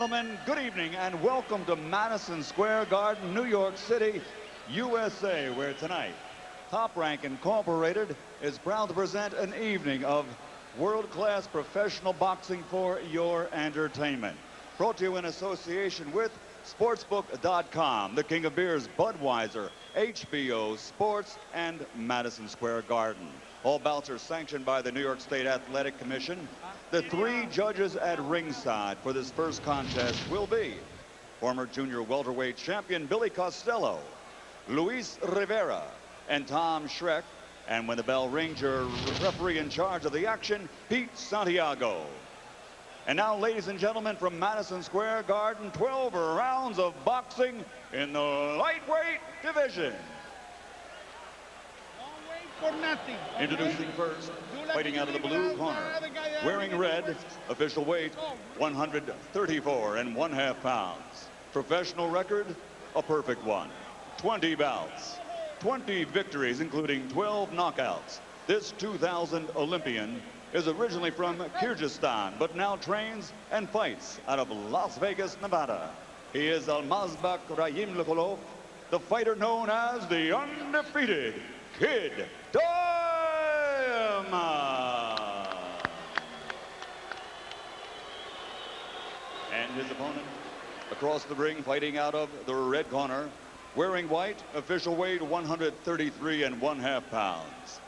Gentlemen, good evening and welcome to Madison Square Garden, New York City, USA, where tonight Top Rank Incorporated is proud to present an evening of world-class professional boxing for your entertainment. Brought to you in association with Sportsbook.com, the King of Beers, Budweiser, HBO Sports, and Madison Square Garden. All bouts are sanctioned by the New York State Athletic Commission. The three judges at ringside for this first contest will be former junior welterweight champion Billy Costello, Luis Rivera, and Tom Schreck. And when the bell rings, your referee in charge of the action, Pete Santiago. And now, ladies and gentlemen, from Madison Square Garden, 12 rounds of boxing in the lightweight division. For nothing. Introducing first, fighting out of the blue corner, wearing red, official weight 134 1/2 pounds. Professional record, a perfect one. 20 bouts, 20 victories, including 12 knockouts. This 2000 Olympian is originally from Kyrgyzstan, but now trains and fights out of Las Vegas, Nevada. He is Almazbek Raiymukulov, the fighter known as the undefeated Kid Diamond. And his opponent across the ring, fighting out of the red corner, wearing white, official weight 133 1/2 pounds.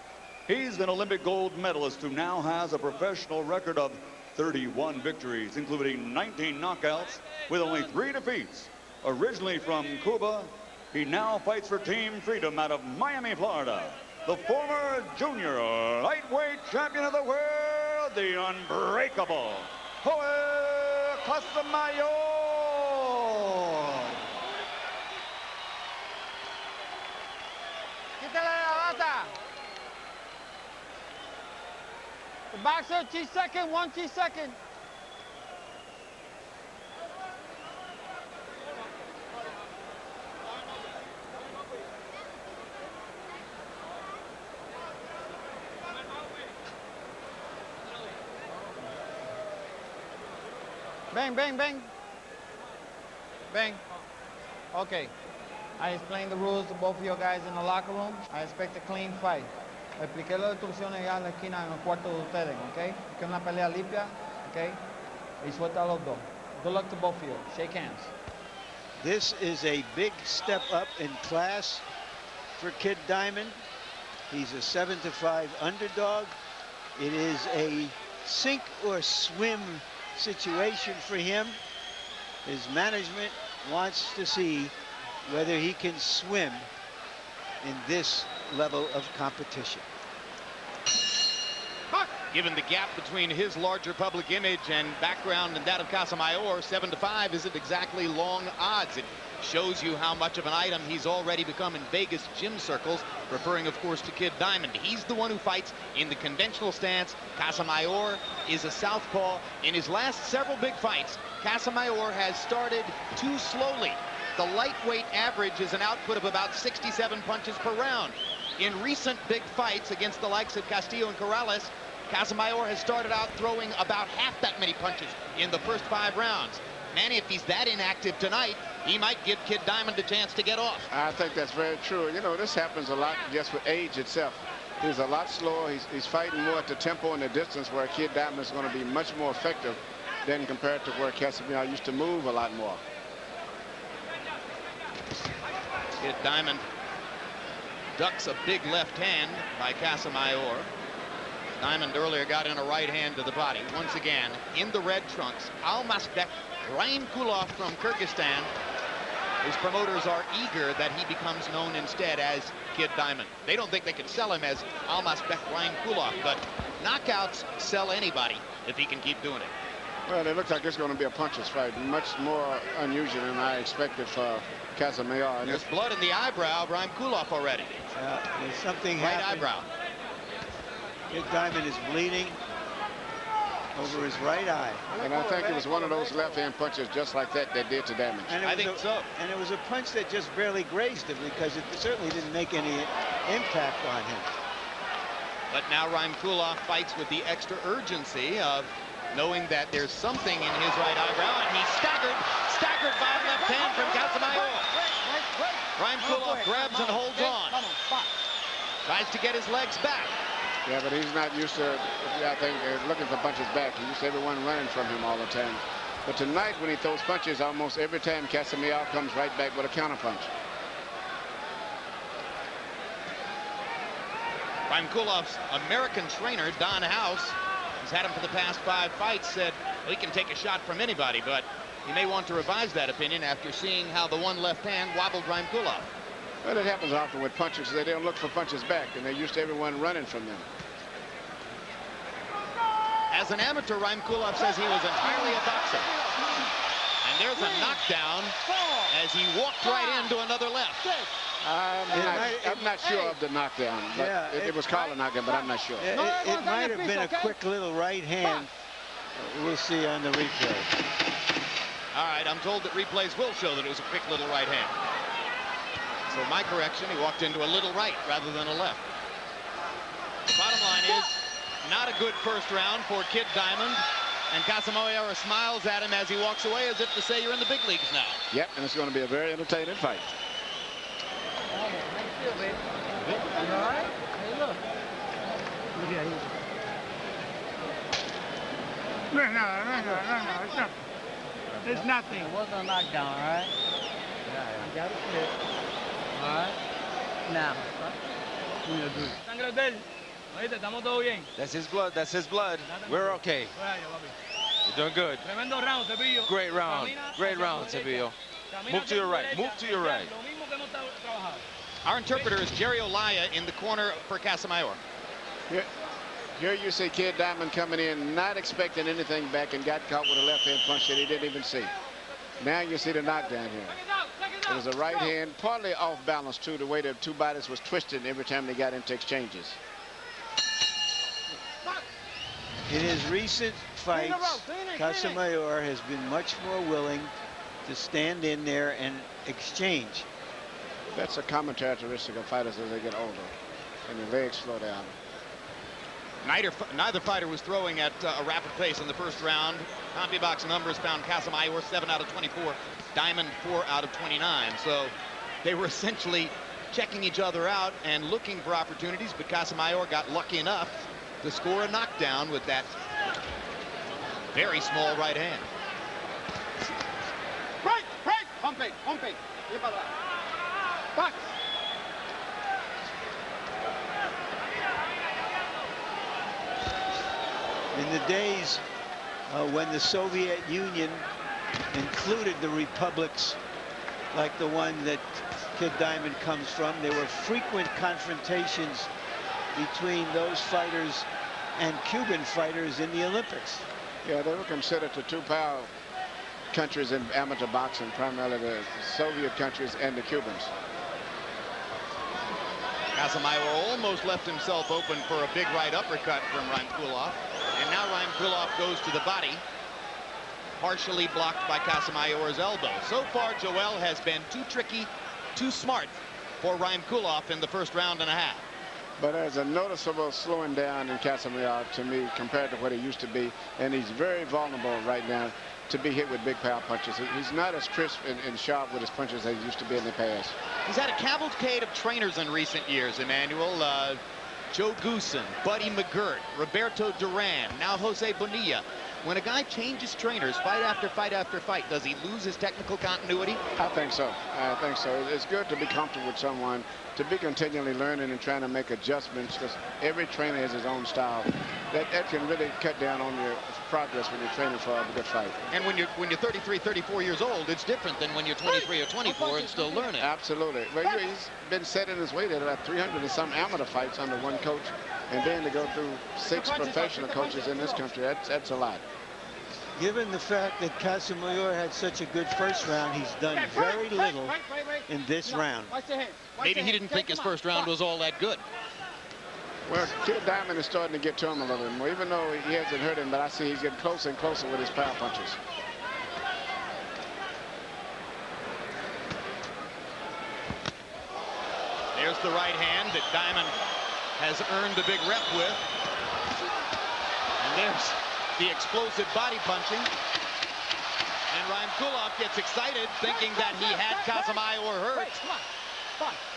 He's an Olympic gold medalist who now has a professional record of 31 victories, including 19 knockouts with only 3 defeats. Originally from Cuba, he now fights for Team Freedom out of Miami, Florida. The former junior lightweight champion of the world, the unbreakable Casamayor. Quítale la bata. The boxer, G-second, 1 G-second. Bang, bang, bang. Bang. Okay. I explained the rules to both of you guys in the locker room. I expect a clean fight. Expliqué las instrucciones ya en la esquina en el cuarto de ustedes, ¿ok? Que es una pelea limpia, ¿ok? Y suelta a los dos. Good luck to both of you. Shake hands. This is a big step up in class for Kid Diamond. He's a 7-5 underdog. It is a sink or swim situation for him. His management wants to see whether he can swim in this level of competition. Given the gap between his larger public image and background and that of Casamayor, 7-5 isn't exactly long odds. It shows you how much of an item he's already become in Vegas gym circles, referring, of course, to Kid Diamond. He's the one who fights in the conventional stance. Casamayor is a southpaw. In his last several big fights, Casamayor has started too slowly. The lightweight average is an output of about 67 punches per round. In recent big fights against the likes of Castillo and Corrales, Casamayor has started out throwing about half that many punches in the first 5 rounds. Manny, if he's that inactive tonight, he might give Kid Diamond a chance to get off. I think that's very true. You know, this happens a lot just with age itself. He's a lot slower. He's fighting more at the tempo and the distance, where Kid Diamond is going to be much more effective than compared to where Casamayor used to move a lot more. Kid Diamond ducks a big left hand by Casamayor. Diamond earlier got in a right hand to the body. Once again, in the red trunks, Almazbek Raiymukulov from Kyrgyzstan. His promoters are eager that he becomes known instead as Kid Diamond. They don't think they can sell him as Almazbek Raiymukulov, but knockouts sell anybody if he can keep doing it. Well, it looks like it's going to be a puncher's fight. Much more unusual than I expected for Casamayor. There's blood in the eyebrow of Raiymukulov already. There's something Right happened. eyebrow. Kid Diamond is bleeding over his right eye. And I think it was one of those left-hand punches just like that that did to damage. And I think so. And it was a punch that just barely grazed him, because it certainly didn't make any impact on him. But now Raiymukulov fights with the extra urgency of knowing that there's something in his right eyebrow, and he staggers grabs and holds on. Tries to get his legs back. Yeah, but he's not used to, I think, looking for punches back. He used to everyone running from him all the time. But tonight, when he throws punches, almost every time Casamayor comes right back with a counterpunch. Raiymukulov's American trainer, Don House, who's had him for the past 5 fights, said well, he can take a shot from anybody, but he may want to revise that opinion after seeing how the one left hand wobbled Raiymukulov. Well, it happens often with punchers. They don't look for punches back, and they're used to everyone running from them. As an amateur, Raiymukulov says he was entirely a boxer. And there's a knockdown as he walked right into another left. I'm not sure of the knockdown, but Yeah, it was called a knockdown, but I'm not sure. It might have been a quick little right hand. We'll see on the replay. All right, I'm told that replays will show that it was a quick little right hand. So my correction, he walked into a little right rather than a left. The bottom line is, not a good first round for Kid Diamond. And Casamayor smiles at him as he walks away as if to say you're in the big leagues now. Yep, and it's going to be a very entertaining fight. It's nothing. It wasn't a knockdown, all right? I got it clear. All right? Now. That's his blood. That's his blood. We're okay. You're doing good. Great round. Great round, Cepillo. Move to your right. Move to your right. Our interpreter is Jerry Olaya in the corner for Casamayor. Here you see Kid Diamond coming in, not expecting anything back, and got caught with a left hand punch that he didn't even see. Now you see the knockdown here. It was a right hand, partly off balance too, the way the two bodies was twisted every time they got into exchanges. In his recent fights, Casamayor has been much more willing to stand in there and exchange. That's a common characteristic of fighters as they get older, and their legs slow down. Neither fighter was throwing at a rapid pace in the first round. CompuBox numbers found Casamayor 7 out of 24, Diamond 4 out of 29. So they were essentially checking each other out and looking for opportunities, but Casamayor got lucky enough to score a knockdown with that very small right hand. Right. Pump it. Back. In the days when the Soviet Union included the republics like the one that Kid Diamond comes from, there were frequent confrontations between those fighters and Cuban fighters in the Olympics. Yeah, they were considered the two power countries in amateur boxing, primarily the Soviet countries and the Cubans. Casamayor almost left himself open for a big right uppercut from Raiymukulov. And now Raiymukulov goes to the body, partially blocked by Casamayor's elbow. So far, Joel has been too tricky, too smart for Raiymukulov in the first round and a half. But there's a noticeable slowing down in Casamayor to me compared to what he used to be, and he's very vulnerable right now to be hit with big power punches. He's not as crisp and sharp with his punches as he used to be in the past. He's had a cavalcade of trainers in recent years, Emmanuel. Joe Goosen, Buddy McGirt, Roberto Duran, now Jose Bonilla. When a guy changes trainers fight after fight after fight, does he lose his technical continuity? I think so. It's good to be comfortable with someone, to be continually learning and trying to make adjustments, because every trainer has his own style. That can really cut down on your progress when you're training for a good fight. And when you're 33, 34 years old, it's different than when you're 23 or 24 and still learning. Absolutely. Well, he's been set in his way to about 300 and some amateur fights under one coach, and then to go through 6 professional coaches in this country, that's a lot. Given the fact that Casamayor had such a good first round, he's done very little in this round. Maybe he didn't think his first round was all that good. Well, Kid Diamond is starting to get to him a little bit more, even though he hasn't hurt him, but I see he's getting closer and closer with his power punches. There's the right hand that Diamond has earned a big rep with. And there's the explosive body punching. And Raiymukulov gets excited, thinking that he had Casamayor hurt.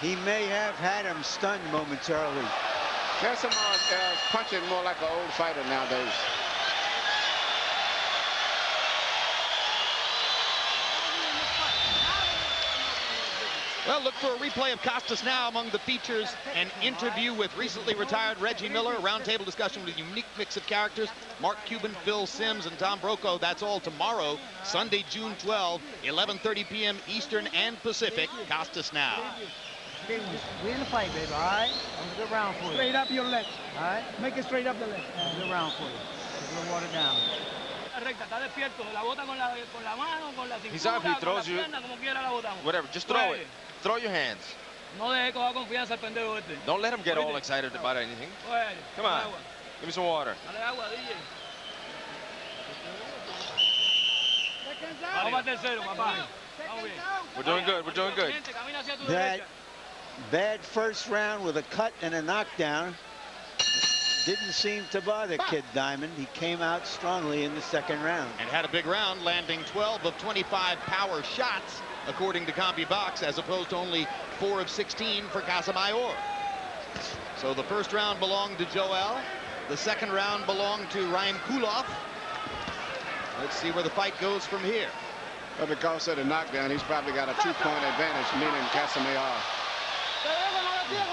He may have had him stunned momentarily. Casamayor is punching more like an old fighter nowadays. Well, look for a replay of Costas now. Among the features, an interview with recently retired Reggie Miller, a roundtable discussion with a unique mix of characters, Mark Cuban, Phil Simms, and Tom Brokaw. That's all tomorrow, Sunday, June 12, 11:30 p.m. Eastern and Pacific. Costas now. We're in the fight, baby, all right? I'm a good round for you. Straight up your left. All right? Make it straight up the left. I'm a good round for you. A good water down. He's up, he throws you. Whatever, just throw it. Throw your hands. Don't let him get all excited about anything. Come on, give me some water. We're doing good, we're doing good. That bad first round with a cut and a knockdown didn't seem to bother Kid Diamond. He came out strongly in the second round. And had a big round, landing 12 of 25 power shots, according to CompuBox, as opposed to only 4 of 16 for Casamayor. So the first round belonged to Joel. The second round belonged to Raiymukulov. Let's see where the fight goes from here. But because of the knockdown, he's probably got a 2-point advantage, meaning Casamayor.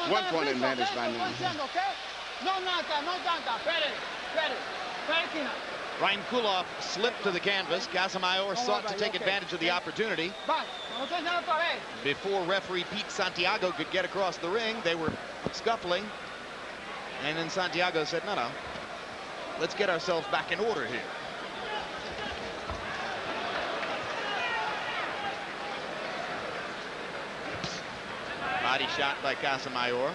1-point advantage by now. Raiymukulov slipped to the canvas. Casamayor sought to take advantage of the opportunity. Before referee Pete Santiago could get across the ring, they were scuffling. And then Santiago said, no, let's get ourselves back in order here. Body shot by Casamayor.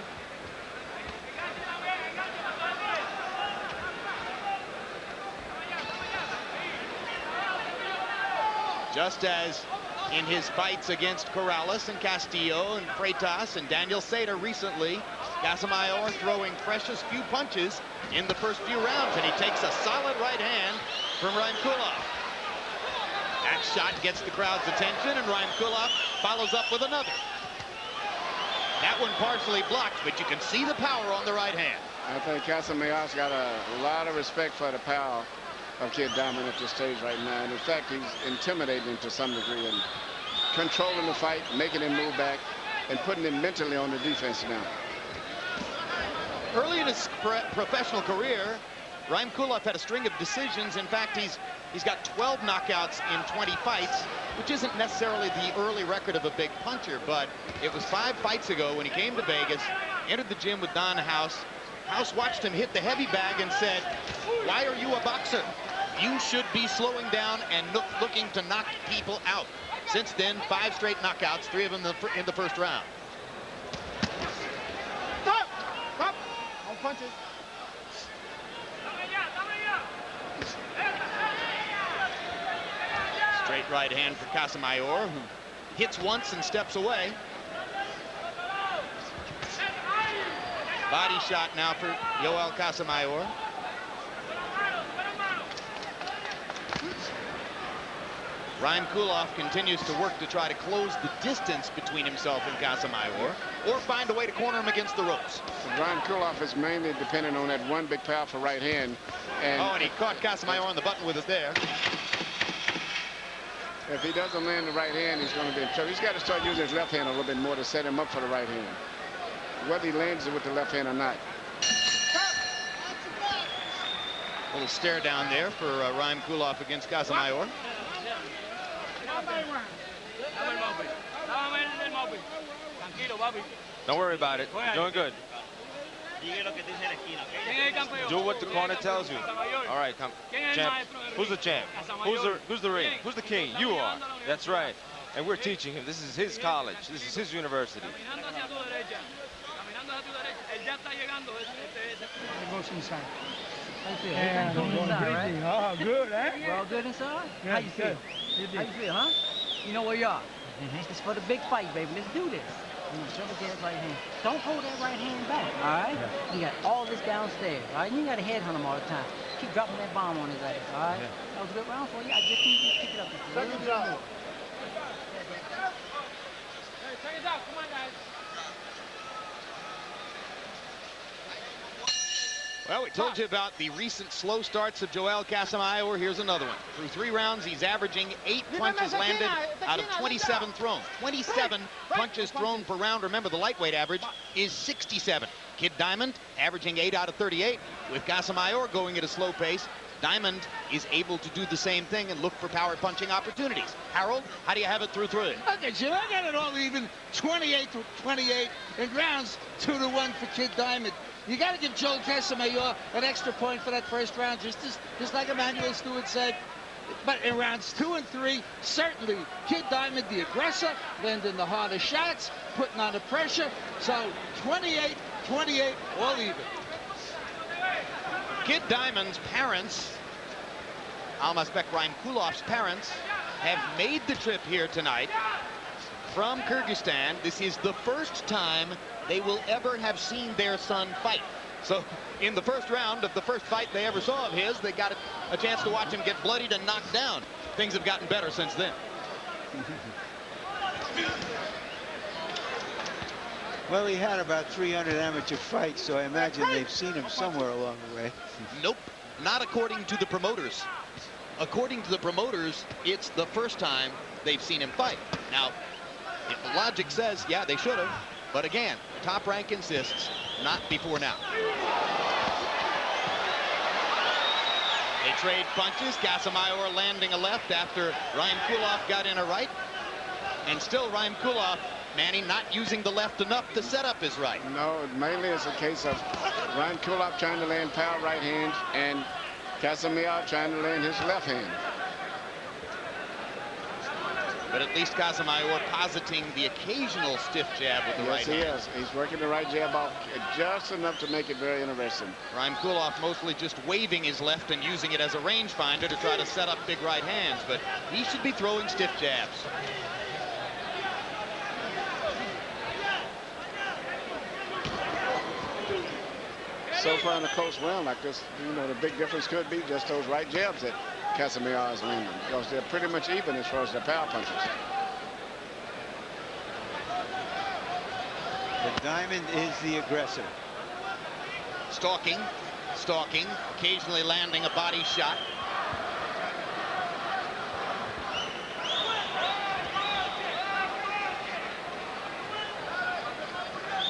Just as in his fights against Corrales and Castillo and Freitas and Daniel Sater recently, Casamayor throwing precious few punches in the first few rounds, and he takes a solid right hand from Raiymukulov. That shot gets the crowd's attention, and Raiymukulov follows up with another. That one partially blocked, but you can see the power on the right hand. I think Casamayor's got a lot of respect for the power of Kid Diamond at this stage right now. And in fact, he's intimidating him to some degree and controlling the fight, making him move back, and putting him mentally on the defense now. Early in his professional career, Raiymukulov had a string of decisions. In fact, he's got 12 knockouts in 20 fights, which isn't necessarily the early record of a big puncher, but it was 5 fights ago when he came to Vegas, entered the gym with Don House. House watched him hit the heavy bag and said, "Why are you a boxer? You should be slowing down and looking to knock people out." Since then, 5 straight knockouts, 3 of them in the first round. Stop! Stop! No punches. Straight right hand for Casamayor, who hits once and steps away. Body shot now for Yoel Casamayor. Raiymukulov continues to work to try to close the distance between himself and Casamayor, or find a way to corner him against the ropes. Raiymukulov is mainly dependent on that one big powerful right hand. And he caught Casamayor on the button with it there. If he doesn't land the right hand, he's going to be in trouble. He's got to start using his left hand a little bit more to set him up for the right hand, whether he lands it with the left hand or not. A little stare down there for Raiymukulov against Casamayor. Don't worry about it. You're doing good. Do what the corner tells you. All right, come. Champ. Who's the champ? Who's the ring? Who's the king? You are. That's right. And we're teaching him. This is his college. This is his university. Goes inside. How you feel? Yeah, Good inside, right? Oh, good, eh? You all good inside? Yeah, How you feel? good. How you feel, huh? You know where you are. It's for the big fight, baby. Let's do this. You know, show the kid right hand. Don't hold that right hand back, all right? Yeah. You got all this downstairs, all right? You got to headhunt him all the time. Keep dropping that bomb on his ass, all right? Yeah. That was a good round for you. I just need you to pick it up just a little bit more. Take it out. Come on, guys. Well, we told you about the recent slow starts of Joel Casamayor. Here's another one. Through 3 rounds, he's averaging 8 punches landed out of 27 thrown. 27 punches thrown per round. Remember, the lightweight average is 67. Kid Diamond averaging 8 out of 38. With Casamayor going at a slow pace, Diamond is able to do the same thing and look for power punching opportunities. Harold, how do you have it through 3? Okay, Jim, I got it all even 28-28 in rounds, 2-1 for Kid Diamond. You got to give Joel Casamayor an extra point for that first round, just like Emmanuel Stewart said. But in rounds 2 and 3, certainly Kid Diamond, the aggressor, landing the harder shots, putting on the pressure. So 28-28, all even. Kid Diamond's parents, Almazbek Raiymukulov's parents, have made the trip here tonight from Kyrgyzstan. This is the first time they will ever have seen their son fight. So in the first round of the first fight they ever saw of his, they got a chance to watch him get bloodied and knocked down. Things have gotten better since then. Well, he had about 300 amateur fights, so I imagine they've seen him somewhere along the way. Nope, not according to the promoters. According to the promoters, it's the first time they've seen him fight. Now, if the logic says, yeah, they should have, but again, Top Rank insists, not before now. They trade punches. Casamayor landing a left after Raiymukulov got in a right. And still Raiymukulov, Manny, not using the left enough to set up his right. No, mainly it's a case of Raiymukulov trying to land power right hand and Casamayor trying to land his left hand. But at least Casamayor positing the occasional stiff jab with the right hand. Yes, he is. He's working the right jab off just enough to make it very interesting. Raiymukulov mostly just waving his left and using it as a rangefinder to try to set up big right hands, but he should be throwing stiff jabs. So far in a close round like this, you know, the big difference could be just those right jabs that Casamayor is landing, because they're pretty much even as far as their power punches. The Diamond is the aggressor. Stalking, occasionally landing a body shot.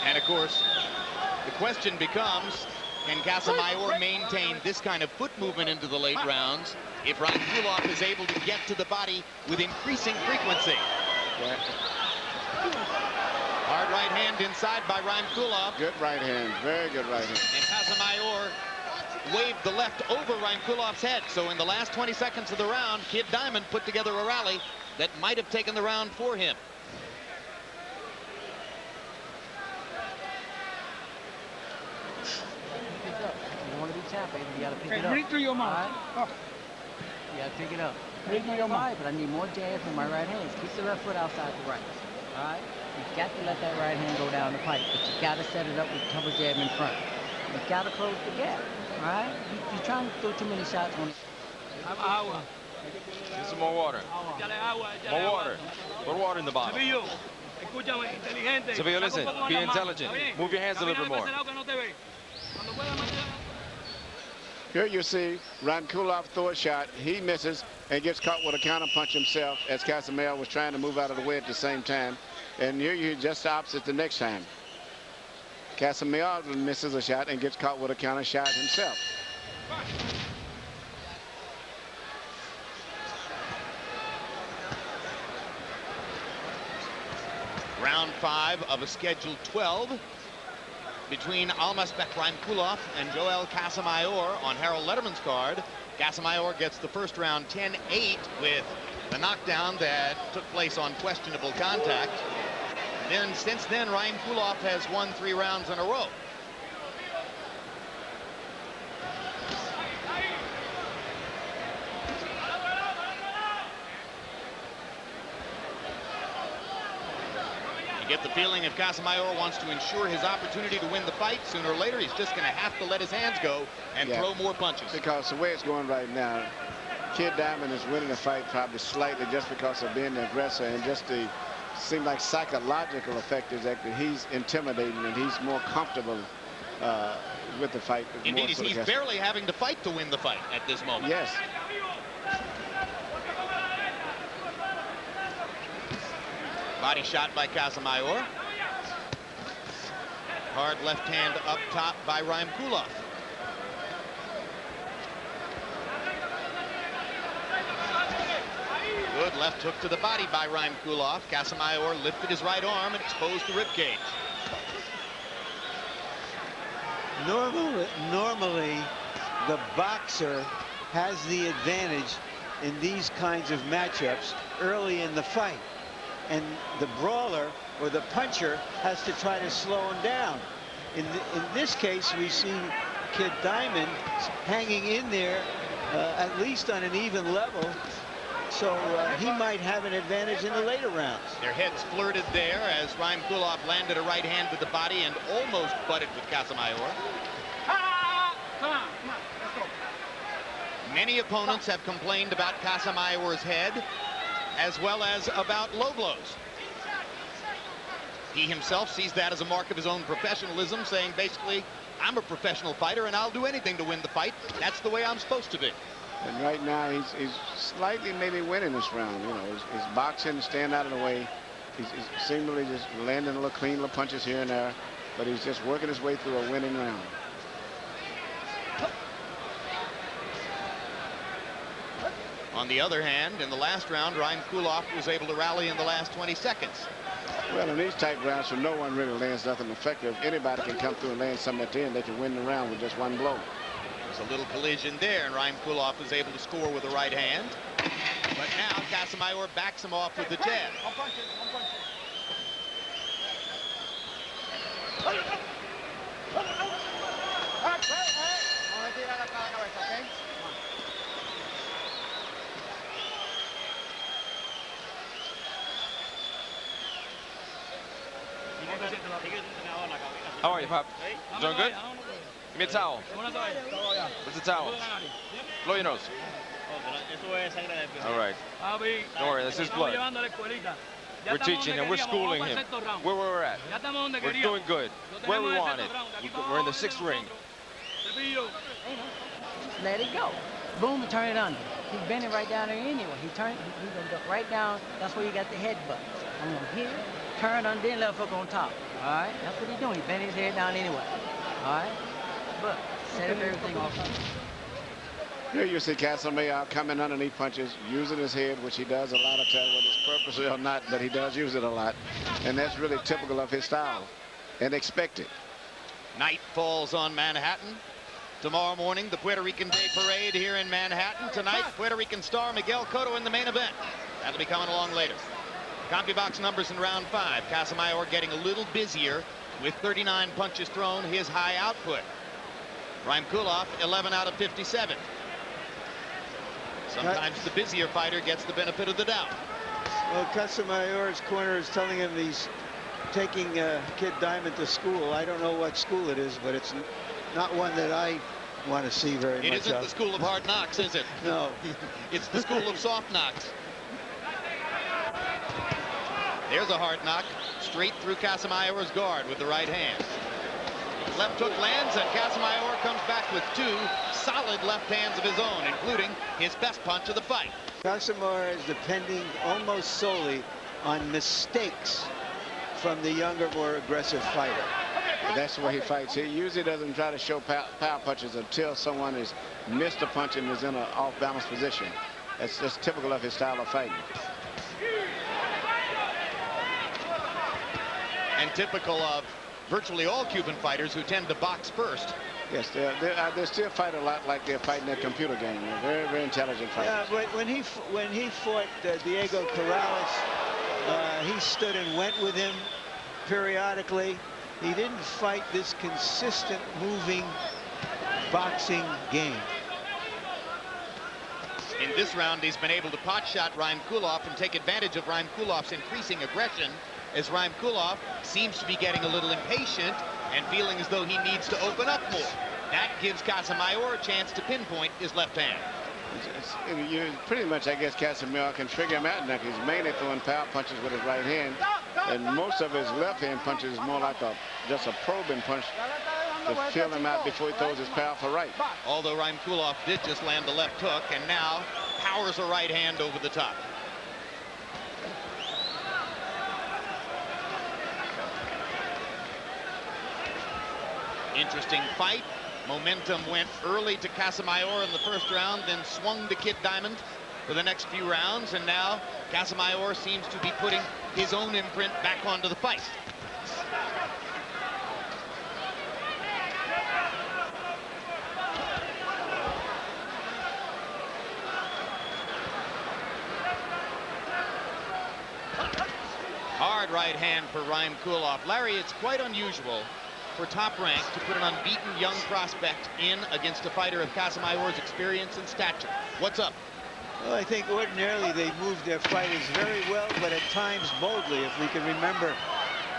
And of course, the question becomes, can Casamayor maintain this kind of foot movement into the late rounds if Raiymukulov is able to get to the body with increasing frequency? Hard right hand inside by Raiymukulov. Good right hand, very good right hand. And Casamayor waved the left over Raiymukulov's head. So in the last 20 seconds of the round, Kid Diamond put together a rally that might have taken the round for him. You gotta pick Okay, it up. bring it to your mouth. All right? You gotta pick it up. Bring it to your mouth. But I need more jabs from my right hand. Keep the left foot outside the right. All right? You got to let that right hand go down the pipe, but you gotta set it up with a couple jab in front. You gotta close the gap. All right? You're trying to throw too many shots on it. Agua. Get some more water. Échale agua, échale More agua. water. Put water in the bottle. Sevillo, escúchame, inteligente. Sevillo, listen, Saca un poco be con las manos, intelligent. ¿está bien? Move your hands a little bit Camina more. de ese lado que no te ve. Cuando pueda, manténgala. Here you see Raiymukulov throw a shot. He misses and gets caught with a counter punch himself as Casamayor was trying to move out of the way at the same time. And here you just the opposite the next time. Casamayor misses a shot and gets caught with a counter shot himself. Round 5 of a scheduled 12 between Almazbek Raiymukulov and Joel Casamayor on Harold Letterman's card. Casamayor gets the first round 10-8 with the knockdown that took place on questionable contact. Then since then, Raiymukulov has won 3 rounds in a row. You get the feeling if Casamayor wants to ensure his opportunity to win the fight, sooner or later he's just going to have to let his hands go and throw more punches. Because the way it's going right now, Kid Diamond is winning the fight probably slightly just because of being the aggressor, and just the seem like psychological effect is that he's intimidating and he's more comfortable with the fight. Indeed, he's barely having to fight to win the fight at this moment. Yes. Body shot by Casamayor. Hard left hand up top by Raiymukulov. Good left hook to the body by Raiymukulov. Casamayor lifted his right arm and exposed the ribcage. Normally, the boxer has the advantage in these kinds of matchups early in the fight. And the brawler or the puncher has to try to slow him down. In this case, we see Kid Diamond hanging in there at least on an even level. So he might have an advantage in the later rounds. Their heads flirted there as Raiymukulov landed a right hand to the body and almost butted with Casamayor. Come on, let's go. Many opponents have complained about Casamayor's head, as well as about low blows. He himself sees that as a mark of his own professionalism, saying basically, I'm a professional fighter and I'll do anything to win the fight. That's the way I'm supposed to be. And right now, he's slightly maybe winning this round. You know, he's boxing, staying out of the way. He's seemingly just landing little clean little punches here and there, but he's just working his way through a winning round. On the other hand, in the last round, Raiymukulov was able to rally in the last 20 seconds. Well, in these type rounds, so no one really lands nothing effective. Anybody can come through and land something at the end. They can win the round with just one blow. There's a little collision there, and Raiymukulov was able to score with the right hand. But now Casamayor backs him off with the jab. How are you, Pop? Doing good? Give me a towel. Where's the towel? Blow your nose. All right. Don't worry, that's his blood. We're teaching him. We're schooling him. Where we're at. We're doing good. Where we want it. We're in the 6th ring. Let it go. Boom, and turn it under. He's bending right down there anyway. He's gonna go right down. That's where you got the headbutt. I'm gonna hit, turn under, then left hook on top. All right, that's what he's doing. He's bending his head down anyway. All right, but set up everything off. Here you see Casamayor coming underneath punches, using his head, which he does a lot of times, whether it's purposely or not, but he does use it a lot. And that's really typical of his style and expected. Night falls on Manhattan. Tomorrow morning, the Puerto Rican Day Parade here in Manhattan. Tonight, Puerto Rican star Miguel Cotto in the main event. That'll be coming along later. CompuBox numbers in round 5. Casamayor getting a little busier with 39 punches thrown, his high output. Raiymukulov, 11 out of 57. Sometimes the busier fighter gets the benefit of the doubt. Well, Casamayor's corner is telling him he's taking Kid Diamond to school. I don't know what school it is, but it's not one that I want to see very much of. It isn't the school of hard knocks, is it? No. It's the school of soft knocks. There's a hard knock straight through Casamayor's guard with the right hand. Left hook lands, and Casamayor comes back with 2 solid left hands of his own, including his best punch of the fight. Casamayor is depending almost solely on mistakes from the younger, more aggressive fighter. That's the way he fights. He usually doesn't try to show power punches until someone has missed a punch and is in an off-balance position. That's just typical of his style of fighting. And typical of virtually all Cuban fighters who tend to box first. Yes, they still fight a lot like they're fighting a computer game. They're very, very intelligent fighters. Yeah, when he fought Diego Corrales, he stood and went with him periodically. He didn't fight this consistent moving boxing game. In this round, he's been able to pot shot Raiymukulov and take advantage of Raiymukulov's increasing aggression, as Raiymukulov seems to be getting a little impatient and feeling as though he needs to open up more. That gives Casamayor a chance to pinpoint his left hand. Pretty much, I guess, Casamayor can figure him out now. He's mainly throwing power punches with his right hand, and most of his left hand punches is more like just a probing punch to feel him out before he throws his powerful right. Although Raiymukulov did just land the left hook and now powers a right hand over the top. Interesting fight. Momentum went early to Casamayor in the first round, then swung to Kid Diamond for the next few rounds, and now Casamayor seems to be putting his own imprint back onto the fight. Hard right hand for Raiymukulov. Larry, it's quite unusual for Top Rank to put an unbeaten young prospect in against a fighter of Casamayor's experience and stature. What's up? Well, I think ordinarily they move their fighters very well, but at times boldly. If we can remember,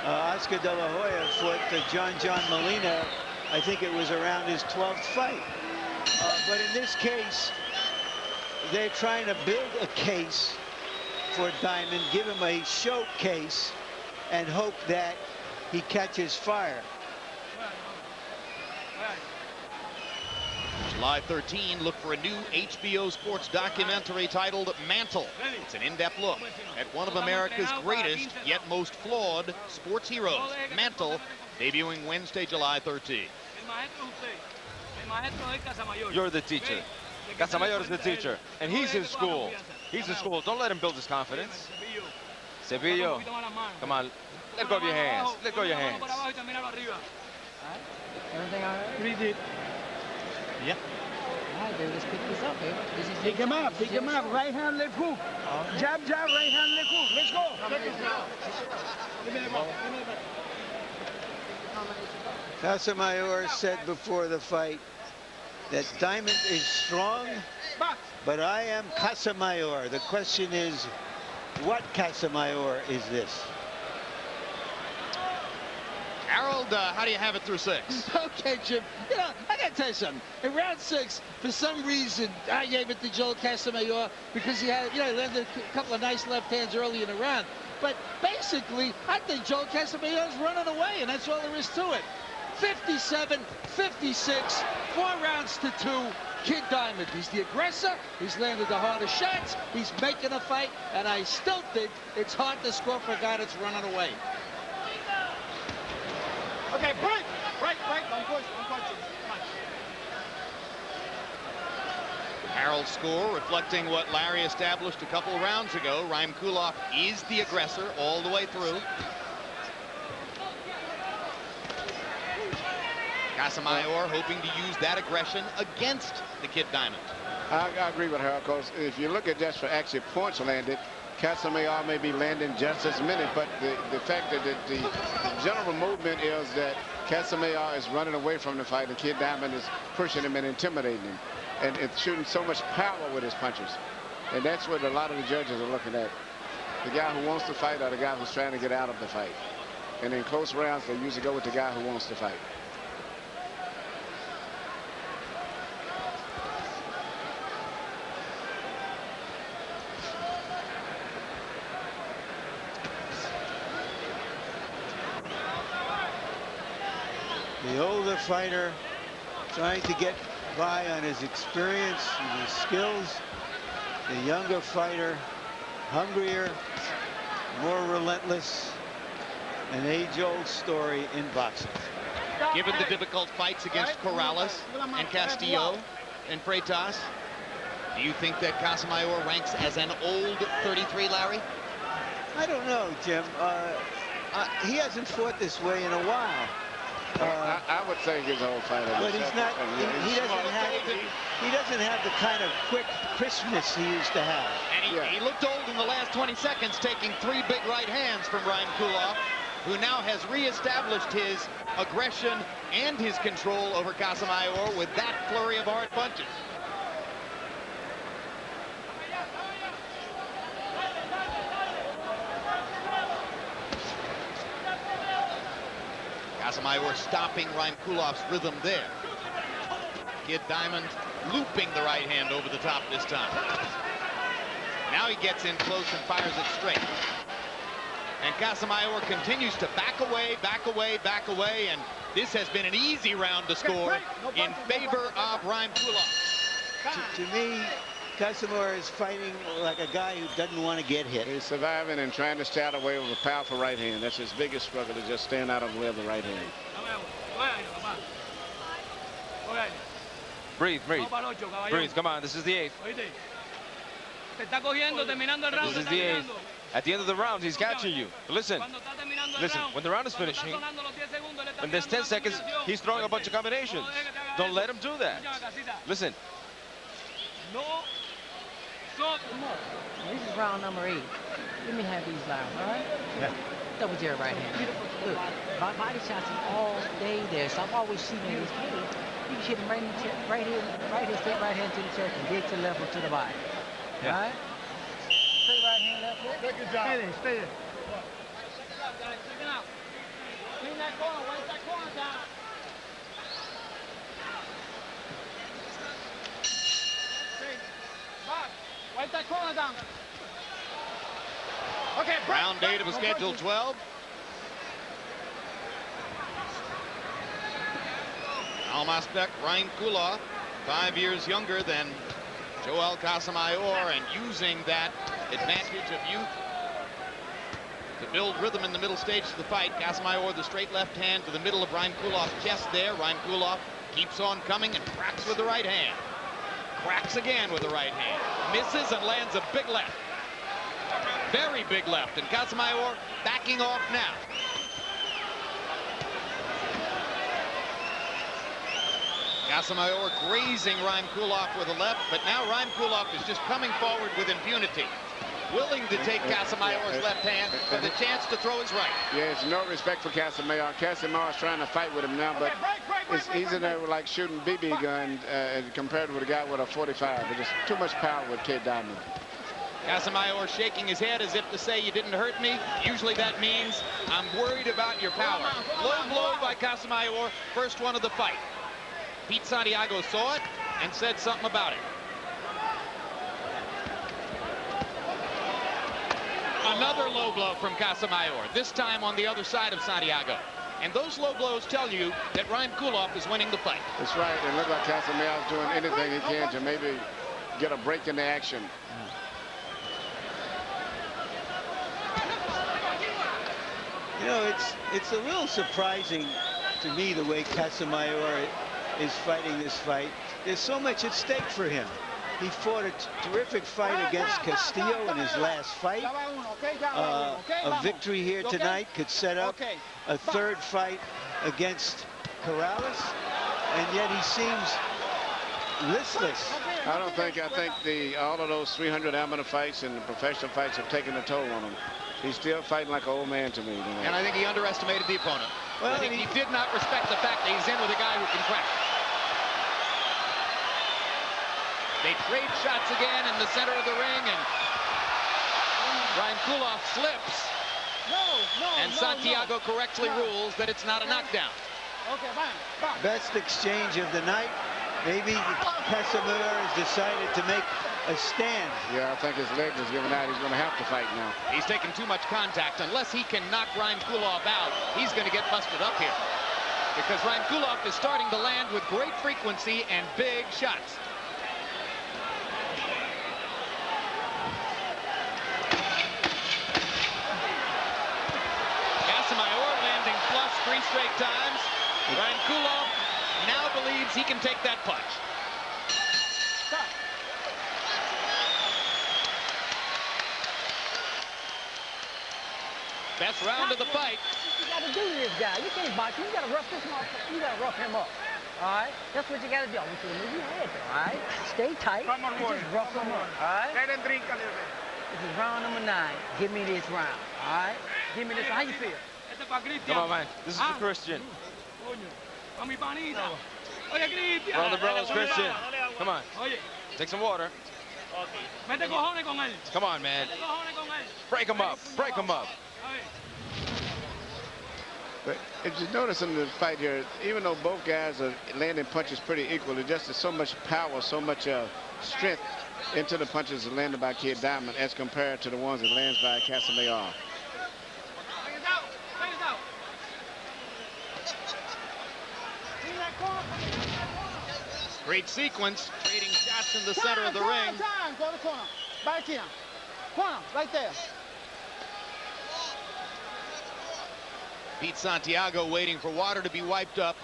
Oscar De La Hoya fought John Molina. I think it was around his 12th fight. But in this case, they're trying to build a case for Diamond, give him a showcase, and hope that he catches fire. July 13, look for a new HBO Sports documentary titled Mantle. It's an in-depth look at one of America's greatest yet most flawed sports heroes. Mantle, debuting Wednesday, July 13. You're the teacher. Casamayor is the teacher, and he's in school. He's in school. Don't let him build his confidence. Cepillo, come on. Let go of your hands. Let go of your hands. Everything all right? Pretty deep. All right, baby, let's pick this up, baby. This is Pick him up, pick him up. Right hand, left hook. Jab, jab, right hand, left hook. Let's go. Give me the ball. Give me the ball. Casamayor said before the fight that Diamond is strong, but I am Casamayor. The question is, what Casamayor is this? Harold, how do you have it through 6? Okay, Jim. You know, I got to tell you something. In round 6, for some reason, I gave it to Joel Casamayor because he had, you know, he landed a couple of nice left hands early in the round. But basically, I think Joel Casamayor is running away, and that's all there is to it. 57, 56, 4 rounds to 2. Kid Diamond, he's the aggressor. He's landed the hardest shots. He's making a fight, and I still think it's hard to score for a guy that's running away. Okay, break. Don't push. Come on. Harold's score reflecting what Larry established a couple of rounds ago. Raiymukulov is the aggressor all the way through. Casamayor hoping to use that aggression against the Kid Diamond. I agree with Harold, because if you look at just for actually points landed, Casamayor may be landing just as many, but the fact that the general movement is that Casamayor is running away from the fight, and Kid Diamond is pushing him and intimidating him, and it's shooting so much power with his punches. And that's what a lot of the judges are looking at. The guy who wants to fight or the guy who's trying to get out of the fight. And in close rounds, they usually go with the guy who wants to fight. The older fighter trying to get by on his experience and his skills. The younger fighter, hungrier, more relentless. An age-old story in boxing. Given the difficult fights against Corrales and Castillo and Freitas, do you think that Casamayor ranks as an old 33, Larry? I don't know, Jim. He hasn't fought this way in a while. I would say he's an old fighter. But he's not. He doesn't have the kind of quick crispness he used to have. And he looked old in the last 20 seconds, taking 3 big right hands from Raiymukulov, who now has reestablished his aggression and his control over Casamayor with that flurry of hard punches. Casamayor stopping Raiymukulov's rhythm there. Kid Diamond looping the right hand over the top this time. Now he gets in close and fires it straight. And Casamayor continues to back away, and this has been an easy round to score in favor of Raiymukulov. To me, Casamayor is fighting like a guy who doesn't want to get hit. He's surviving and trying to stay out of the way with a powerful right hand. That's his biggest struggle, to just stand out of the way of the right hand. Breathe, breathe. Breathe, come on, this is the 8th. This is the 8th. At the end of the round, he's catching you. But listen, when the round is finishing, when there's 10 seconds, he's throwing a bunch of combinations. Don't let him do that. Listen. This is round number 8. Let me have these live, all right? Yeah. Double jab right hand. Look, my body shots is all day there, so I'm always shooting his head. You can hit him right in the chest, right here, straight right hand to the chest, and dig to the left or to the body. Yeah. All right? Straight right hand, left hook. Good job. Stay there, stay there. Clean that corner, weight that corner down. Bob, weight that corner down. Okay, Round 8 of schedule 12. Almastek Raiymukulov, 5 years younger than Joel Casamayor, and using that advantage of youth to build rhythm in the middle stage of the fight. Casamayor, the straight left hand to the middle of Raiymukulov's chest there. Raiymukulov keeps on coming and cracks with the right hand. Cracks again with the right hand. Misses and lands a big left. Very big left, and Casamayor backing off now. Casamayor grazing Raiymukulov with a left, but now Raiymukulov is just coming forward with impunity, willing to take Casamayor's left hand with a chance to throw his right. Yeah, it's no respect for Casamayor. Casamayor is trying to fight with him now, but he's in there like shooting BB gun compared with a guy with a 45. There's just too much power with Kid Diamond. Casamayor shaking his head as if to say, you didn't hurt me. Usually that means I'm worried about your power. Low blow by Casamayor, first one of the fight. Pete Santiago saw it and said something about it. Another low blow from Casamayor, this time on the other side of Santiago. And those low blows tell you that Raiymukulov is winning the fight. That's right. It looks like Casamayor is doing anything he can to maybe get a break in the action. You know, it's a little surprising to me the way Casamayor is fighting this fight. There's so much at stake for him. He fought a terrific fight against Castillo in his last fight. A victory here tonight could set up a third fight against Corrales, and yet he seems listless. I think all of those 300 amateur fights and the professional fights have taken a toll on him. He's still fighting like an old man to me tonight. And I think he underestimated the opponent. Well, I think he did not respect the fact that he's in with a guy who can crack. They trade shots again in the center of the ring, and Raiymukulov slips. And Santiago correctly rules that it's not a knockdown. Best exchange of the night. Maybe Casamayor has decided to make a stand. Yeah, I think his leg is giving out. He's going to have to fight now. He's taking too much contact. Unless he can knock Raiymukulov out, he's going to get busted up here. Because Raiymukulov is starting to land with great frequency and big shots. Casamayor landing flush 3 straight times. Raiymukulov now believes he can take that punch. Best round of the fight. You got to do this guy. You can't box him. You got to rough this motherfucker. You got to rough him up. All right? That's what you got to do. I want you to move your head, though. All right? Stay tight. And just rough him up. All right? Let him drink a little bit. This is round number 9. Give me this round. All right? Give me this. How you feel? Come on, man. This is for Christian. Brother, brothers, Christian. Come on. Take some water. Come on, man. Break him up. Break him up. But if you notice in the fight here, even though both guys are landing punches pretty equally, just there's so much power, so much strength into the punches landed by Kid Diamond as compared to the ones that lands by Casamayor. Great sequence, trading shots in the center of the ring. Go to the corner. Back here. Corner, right there. Pete Santiago waiting for water to be wiped up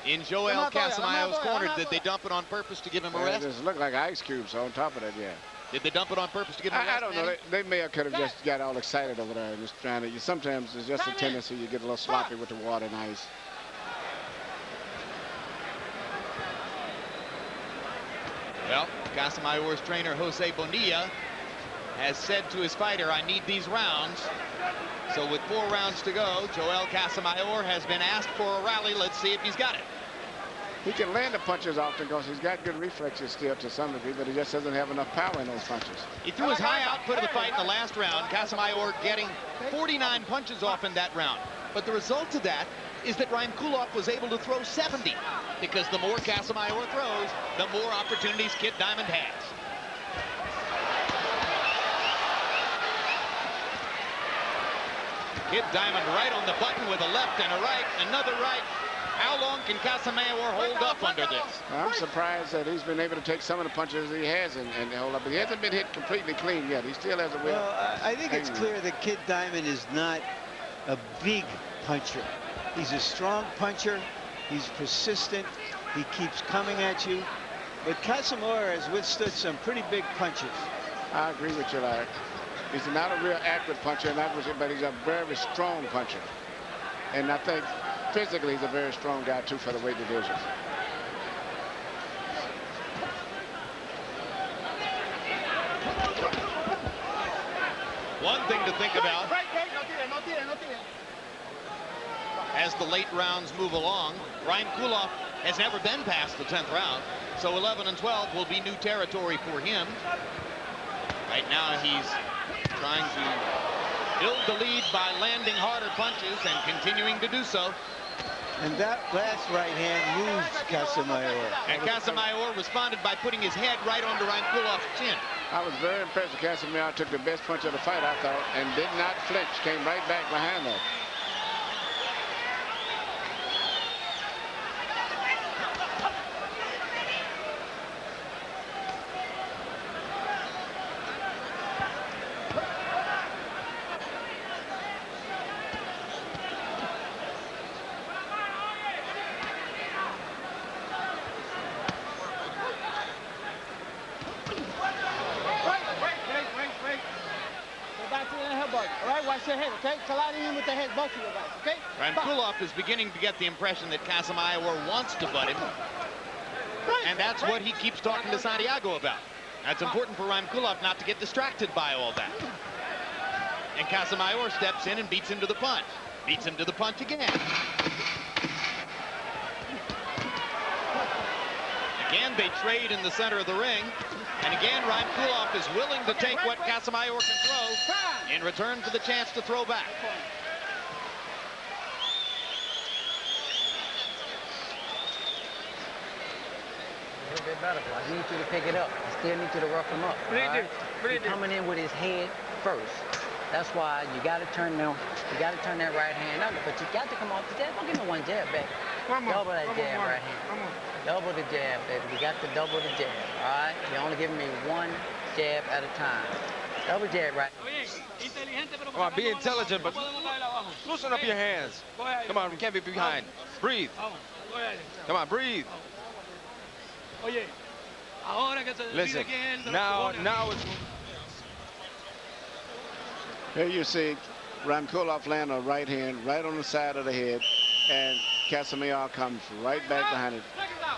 in Joel Casamayor's corner. Did they dump it on purpose to give him a rest? It just looked like ice cubes on top of that, yeah. Did they dump it on purpose to give him a rest? I don't know. They may have could have just got all excited over there, just trying to. Sometimes there's just a tendency you get a little sloppy with the water and ice. Well, Casamayor's trainer Jose Bonilla has said to his fighter, I need these rounds. So with 4 rounds to go, Joel Casamayor has been asked for a rally. Let's see if he's got it. He can land the punches often because he's got good reflexes still to some degree, but he just doesn't have enough power in those punches. He threw his high output of the fight in the last round. Casamayor getting 49 punches off in that round. But the result of that is that Raiymukulov was able to throw 70, because the more Casamayor throws, the more opportunities Kid Diamond has. Kid Diamond right on the button with a left and a right, another right. How long can Casamayor hold up under this? I'm surprised that he's been able to take some of the punches he has and hold up. But he hasn't been hit completely clean yet. He still has a will. Well, I think it's clear that Kid Diamond is not a big puncher. He's a strong puncher. He's persistent. He keeps coming at you. But Casamayor has withstood some pretty big punches. I agree with you, Larry. He's not a real accurate puncher, but he's a very strong puncher. And I think physically he's a very strong guy, too, for the weight division. One thing to think about as the late rounds move along, Raiymukulov has never been past the 10th round, so 11 and 12 will be new territory for him. Right now he's trying to build the lead by landing harder punches and continuing to do so. And that last right hand moved Casamayor. And Casamayor responded by putting his head right onto Raiymukulov's chin. I was very impressed with Casamayor. Took the best punch of the fight, I thought, and did not flinch. Came right back behind that. Okay, colliding in with the head, both of you guys, okay? Raiymukulov is beginning to get the impression that Casamayor wants to butt him. And that's what he keeps talking to Santiago about. That's important for Raiymukulov not to get distracted by all that. And Casamayor steps in and beats him to the punch. Beats him to the punch again. Again, they trade in the center of the ring. And again, Raiymukulov is willing to take what Casamayor can throw in return for the chance to throw back. A little bit better, but I need you to pick it up. I still need you to rough him up. Right? He's coming in with his head first. That's why you got to turn them. You got to turn that right hand under, but you got to come off the jab. Don't give me one jab back. Double that jab right hand. Double the jab, baby. We got to double the jab. All right? You're only giving me one jab at a time. Double jab right. Come on, be intelligent, but loosen up your hands. Come on, we can't be behind. Breathe. Come on, breathe. Listen, now it's... Here you see Raiymukulov land a right hand right on the side of the head, and Casamayor comes right back behind it.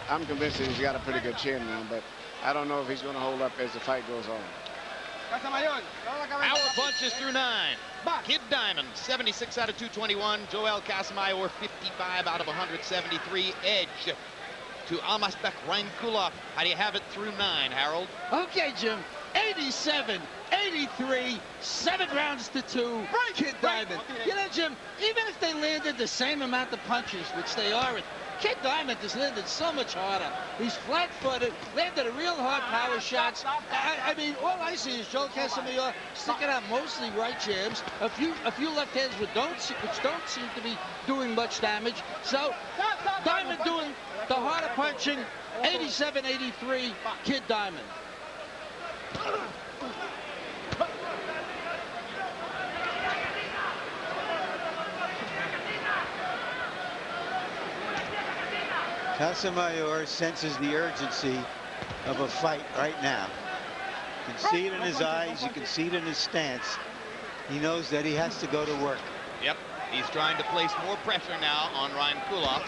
I'm convinced that he's got a pretty good chin now, but I don't know if he's going to hold up as the fight goes on. Hour punches through 9. Kid Diamond, 76 out of 221. Joel Casamayor, 55 out of 173. Edge to Almasbek Raiymukulov. How do you have it through 9, Harold? Okay, Jim. 87, 83, 7 rounds to 2, Kid Diamond. You know, Jim, even if they landed the same amount of punches, which they aren't, Kid Diamond has landed so much harder. He's flat-footed, landed a real hard power shots. I mean, all I see is Joe Casamayor sticking out mostly right jabs, a few left hands which don't seem to be doing much damage. So Diamond doing the harder punching, 87-83, Kid Diamond. Casamayor senses the urgency of a fight right now. You can see it in his eyes. You can see it in his stance. He knows that he has to go to work. Yep, he's trying to place more pressure now on Raiymukulov.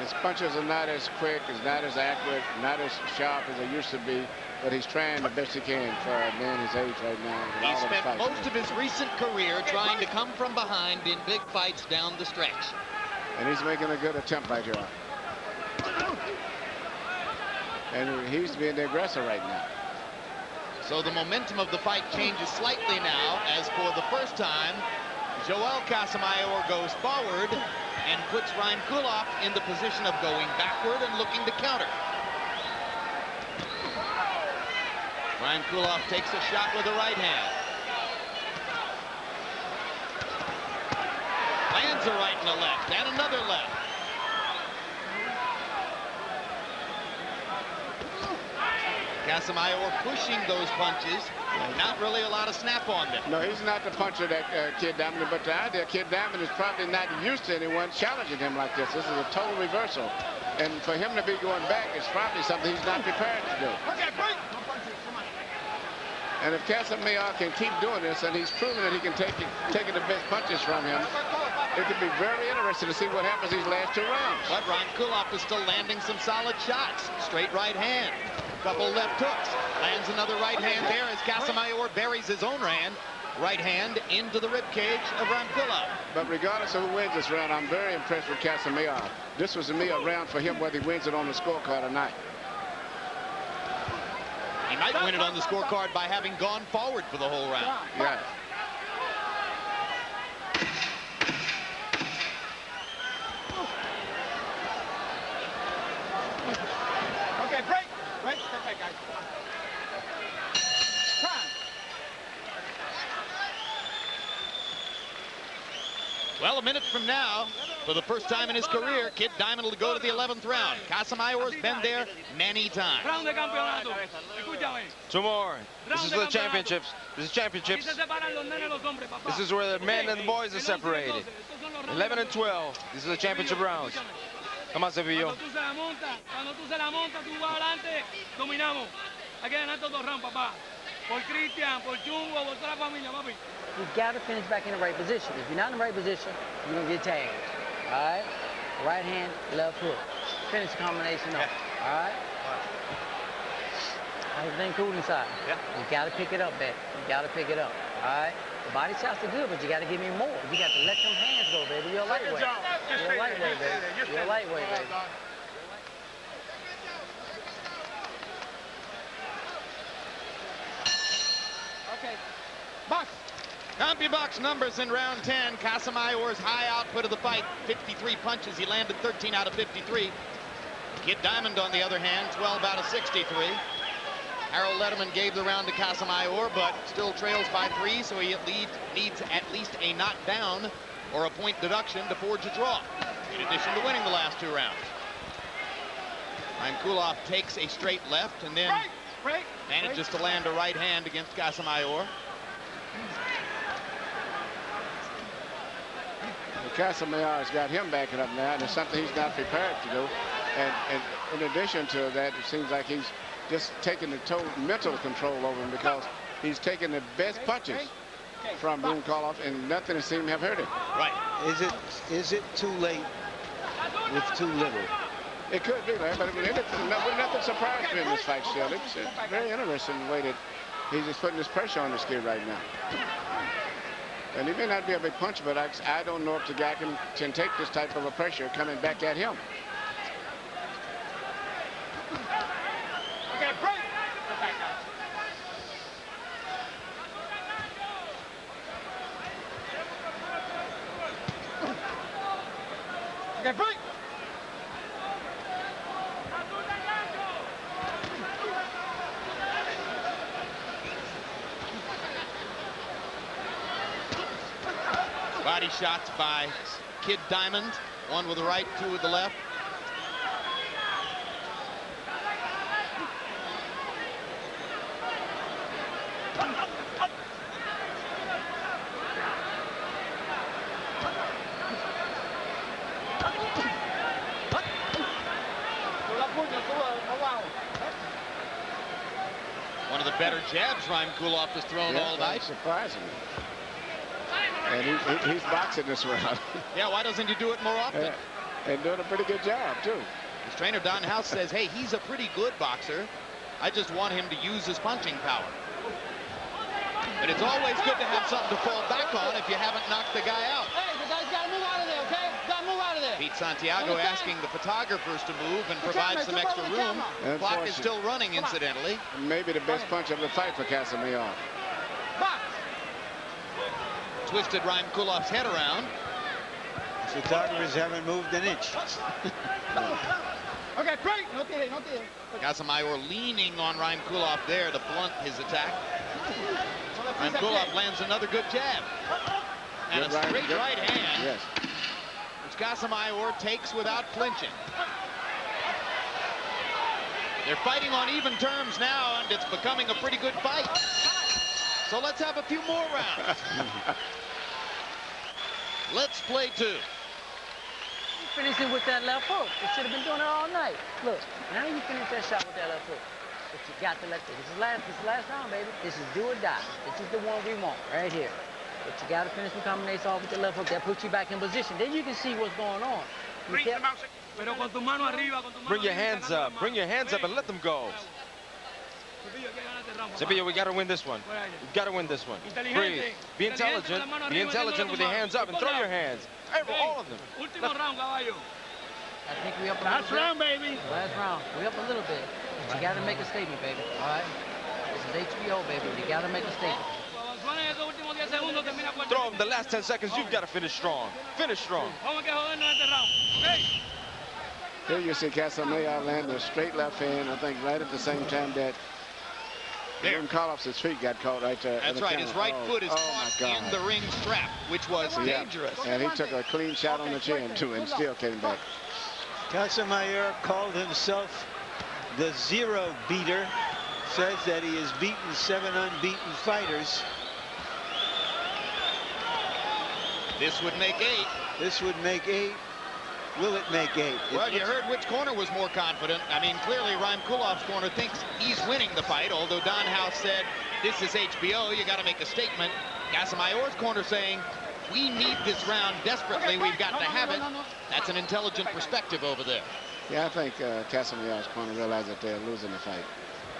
His punches are not as quick, is not as accurate, not as sharp as they used to be, but he's trying the best he can for a man his age right now. He spent most of his recent career trying to come from behind in big fights down the stretch. And he's making a good attempt right here. And he's being the aggressor right now. So the momentum of the fight changes slightly now, as for the first time, Joel Casamayor goes forward and puts Raiymukulov in the position of going backward and looking to counter. Raiymukulov takes a shot with the right hand. Lands a right and a left, and another left. Casamayor pushing those punches, not really a lot of snap on them. No, he's not the puncher that Kid Diamond, but the idea Kid Diamond is probably not used to anyone challenging him like this. This is a total reversal. And for him to be going back is probably something he's not prepared to do. And if Casamayor can keep doing this, and he's proven that he can take the best punches from him, it could be very interesting to see what happens these last 2 rounds. But Raiymukulov is still landing some solid shots. Straight right hand, couple left hooks. Lands another right hand there as Casamayor buries his own right hand into the ribcage of Raiymukulov. But regardless of who wins this round, I'm very impressed with Casamayor. This was to me a round for him, whether he wins it on the scorecard or not. He might win it on the scorecard by having gone forward for the whole round. Yeah. Okay, break. Break. Step back, guys. Time. Well, a minute from now, for the first time in his career, Kid Diamond will go to the 11th round. Casamayor's been there many times. 2 more. This is for the championships. This is championships. This is where the men and the boys are separated. 11 and 12. These are the championship rounds. Come on, Sevillo. Cuando tú se la montas, tú vas adelante, dominamos. Hay que ganar todos los rounds, papá. Por Cristian, por Chungo, por toda la familia, papi. You've got to finish back in the right position. If you're not in the right position, you're going to get tagged. All right? Right hand, left hook. Finish the combination up. All right? Everything cool inside. Yeah. You got to pick it up, baby. You got to pick it up. All right? The body shots are good, but you got to give me more. You got to let them hands go, baby. You're a lightweight. You're a lightweight, baby. You're a lightweight, baby. Okay. Box. CompuBox numbers in round 10. Casamayor's high output of the fight, 53 punches. He landed 13 out of 53. Kid Diamond, on the other hand, 12 out of 63. Harold Letterman gave the round to Casamayor, but still trails by 3, so he needs at least a knockdown or a point deduction to forge a draw, in addition to winning the last 2 rounds. Raiymukulov takes a straight left and then manages to land a right hand against Casamayor. Casamayor's got him backing up now, and it's something he's not prepared to do. And in addition to that, it seems like he's just taking the total mental control over him, because he's taking the best punches from Raiymukulov, and nothing has seemed to have hurt him. Right. Is it too late with too little? It could be, Larry, but nothing surprised me in this fight still. It's very interesting the way that he's just putting this pressure on this kid right now. And he may not be a big puncher, but I don't know if the guy can take this type of a pressure coming back at him. Okay, break. Okay, fight. Body shots by Kid Diamond. One with the right, two with the left. One of the better jabs Raiymukulov has thrown all night. Surprising. And he's boxing this round. Yeah, why doesn't he do it more often? And doing a pretty good job, too. His trainer, Don House, says, hey, he's a pretty good boxer. I just want him to use his punching power. But it's always good to have something to fall back on if you haven't knocked the guy out. Hey, the guy's got to move out of there, okay? Got to move out of there. Pete Santiago asking the photographers to move and provide some extra room. The clock is still running, incidentally. Maybe the best punch of the fight for Casamayor. Box. Twisted Raiymukulov's head around. Photographers haven't moved an inch. Okay, great. No tire, no tire. Casamayor leaning on Raiymukulov there to blunt his attack. Raiymukulov lands another good jab. And a straight right hand, yes, which Casamayor takes without flinching. They're fighting on even terms now, and it's becoming a pretty good fight. So let's have a few more rounds. Let's play two. Finish it with that left hook. You should have been doing it all night. Look, now you finish that shot with that left hook. But you got to let this is last round, baby. This is do or die. This is the one we want right here. But you got to finish the combination off with the left hook. That puts you back in position. Then you can see what's going on. You kept... Bring your hands up. Bring your hands up and let them go. Cepillo, we got to win this one. We got to win this one. Breathe. Be intelligent. Be intelligent with your hands up and throw your hands. All of them. I think we up a Last round, baby. Last round. We up a little bit. But you got to make a statement, baby. All right? This is HBO, baby. You got to make a statement. Throw him the last 10 seconds. You've got to finish strong. Finish strong. Here you see Casamayor land a straight left hand, I think right at the same time that Raiymukulov's feet got caught right there. That's right. His right foot is caught in the ring strap, which was dangerous. And he took a clean shot on the chin, too, and still came back. Casamayor called himself the zero beater. Says that he has beaten 7 unbeaten fighters. This would make 8. This would make 8. Will it make 8? Well, you heard which corner was more confident. I mean, clearly Raiymukulov's corner thinks he's winning the fight, although Don House said, this is HBO, you got to make a statement. Casamayor's corner saying, we need this round desperately, we've got to have it. That's an intelligent perspective over there. Yeah, I think Casamayor's corner realized that they're losing the fight.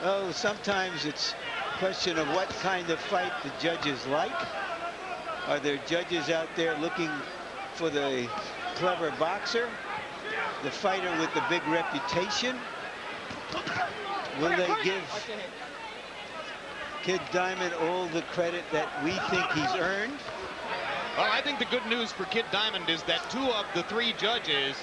Oh, sometimes it's a question of what kind of fight the judges like. Are there judges out there looking for the clever boxer, the fighter with the big reputation? Will they give Kid Diamond all the credit that we think he's earned? Well, I think the good news for Kid Diamond is that 2 of the 3 judges,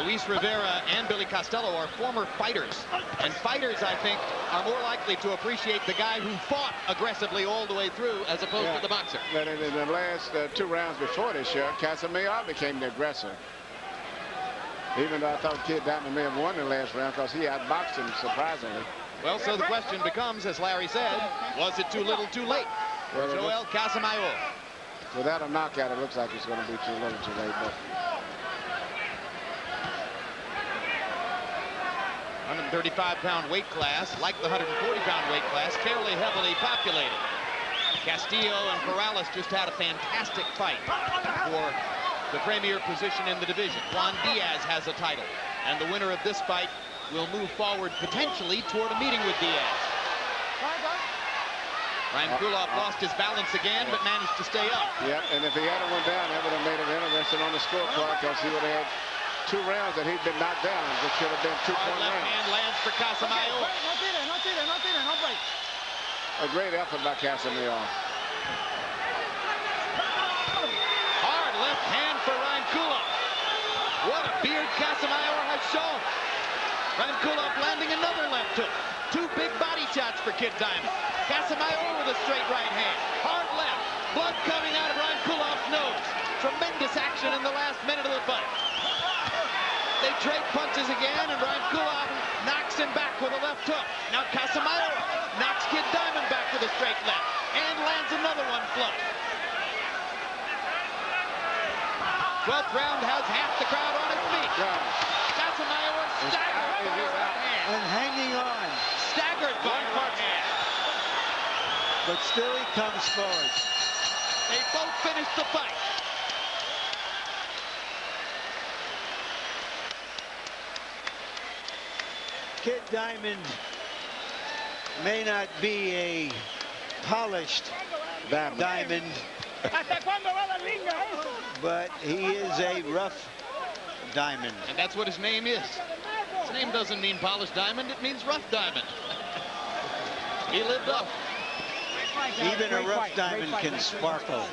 Luis Rivera and Billy Costello, are former fighters. And fighters, I think, are more likely to appreciate the guy who fought aggressively all the way through as opposed to the boxer. But in the last 2 rounds before this year, Casamayor became the aggressor. Even though I thought Kid Diamond may have won the last round because he outboxed him, surprisingly. Well, so the question becomes, as Larry said, was it too little too late for Joel Casamayor? Without a knockout, it looks like it's going to be too little too late. But 135-pound weight class, like the 140-pound weight class, fairly heavily populated. Castillo and Corrales just had a fantastic fight for the premier position in the division. Juan Diaz has a title, and the winner of this fight will move forward potentially toward a meeting with Diaz. Raiymukulov lost his balance again, but managed to stay up. Yeah, and if he had one down, that would have made it interesting on the scorecard because he would have had 2 rounds that he'd been knocked down, which should have been 2-point left rounds. hand lands for Casamayor. A great effort by Casamayor. Hard left hand for Raiymukulov. What Casamayor has shown. Raiymukulov landing another left hook. Two big body shots for Kid Diamond. Casamayor with a straight right hand. Hard left. Blood coming out of Raiymukulov's nose. Tremendous action in the last minute of the fight. They trade punches again, and Raiymukulov knocks him back with a left hook. Now Casamayor knocks Kid Diamond back with a straight left and lands another one flush. 12th round has half the crowd on its feet. Casamayor staggered by a right hand. And hanging on. Staggered by a right hand. But still he comes forward. They both finished the fight. Kid Diamond may not be a polished diamond, but he is a rough diamond. And that's what his name is. His name doesn't mean polished diamond, it means rough diamond. He lived up. Even a rough diamond can sparkle.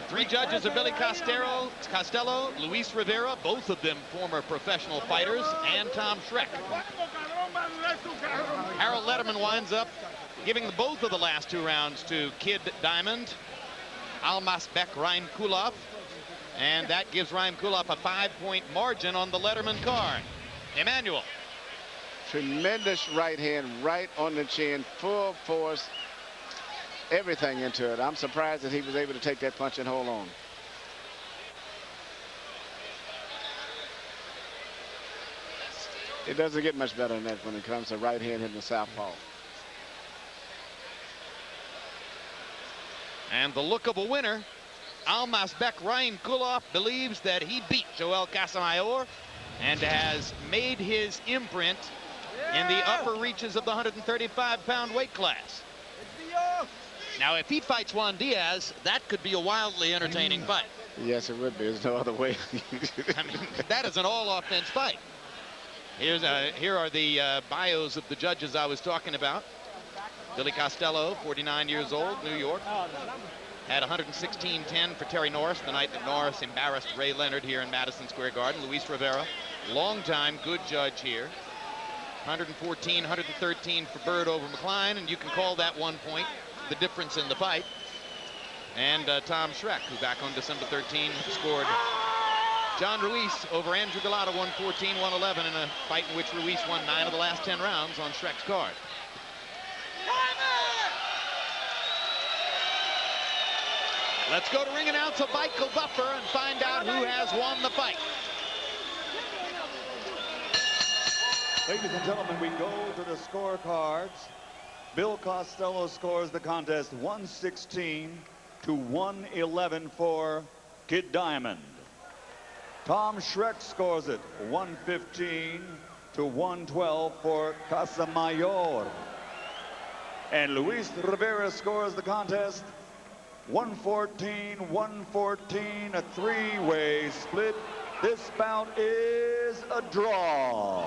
Three judges are Billy Costello, Luis Rivera, both of them former professional fighters, and Tom Schreck. Harold Letterman winds up giving both of the last two rounds to Kid Diamond, Almasbek Raiymukulov, and that gives Raiymukulov a 5-point margin on the Letterman card. Emmanuel. Tremendous right hand right on the chin, full force, everything into it. I'm surprised that he was able to take that punch and hold on. It doesn't get much better than that when it comes to right hand hitting the southpaw. And the look of a winner. Almasbek Raiymukulov believes that he beat Joel Casamayor and has made his imprint in the upper reaches of the 135-pound weight class. Now, if he fights Juan Diaz, that could be a wildly entertaining fight. Yes, it would be. There's no other way. I mean, that is an all-offense fight. Here are the bios of the judges I was talking about. Billy Costello, 49 years old, New York. Had 116-10 for Terry Norris the night that Norris embarrassed Ray Leonard here in Madison Square Garden. Luis Rivera, longtime good judge here. 114, 113 for Bird over McCline, and you can call that 1 point the difference in the fight. And Tom Schreck, who back on December 13 scored John Ruiz over Andrew Galata, 114-111 in a fight in which Ruiz won 9 of the last 10 rounds on Schreck's card. Let's go to ring announcer Michael Buffer and find out who has won the fight. Ladies and gentlemen, we go to the scorecards. Bill Costello scores the contest 116-111 for Kid Diamond. Tom Schreck scores it 115-112 for Casamayor. And Luis Rivera scores the contest 114-114, a three-way split. This bout is a draw.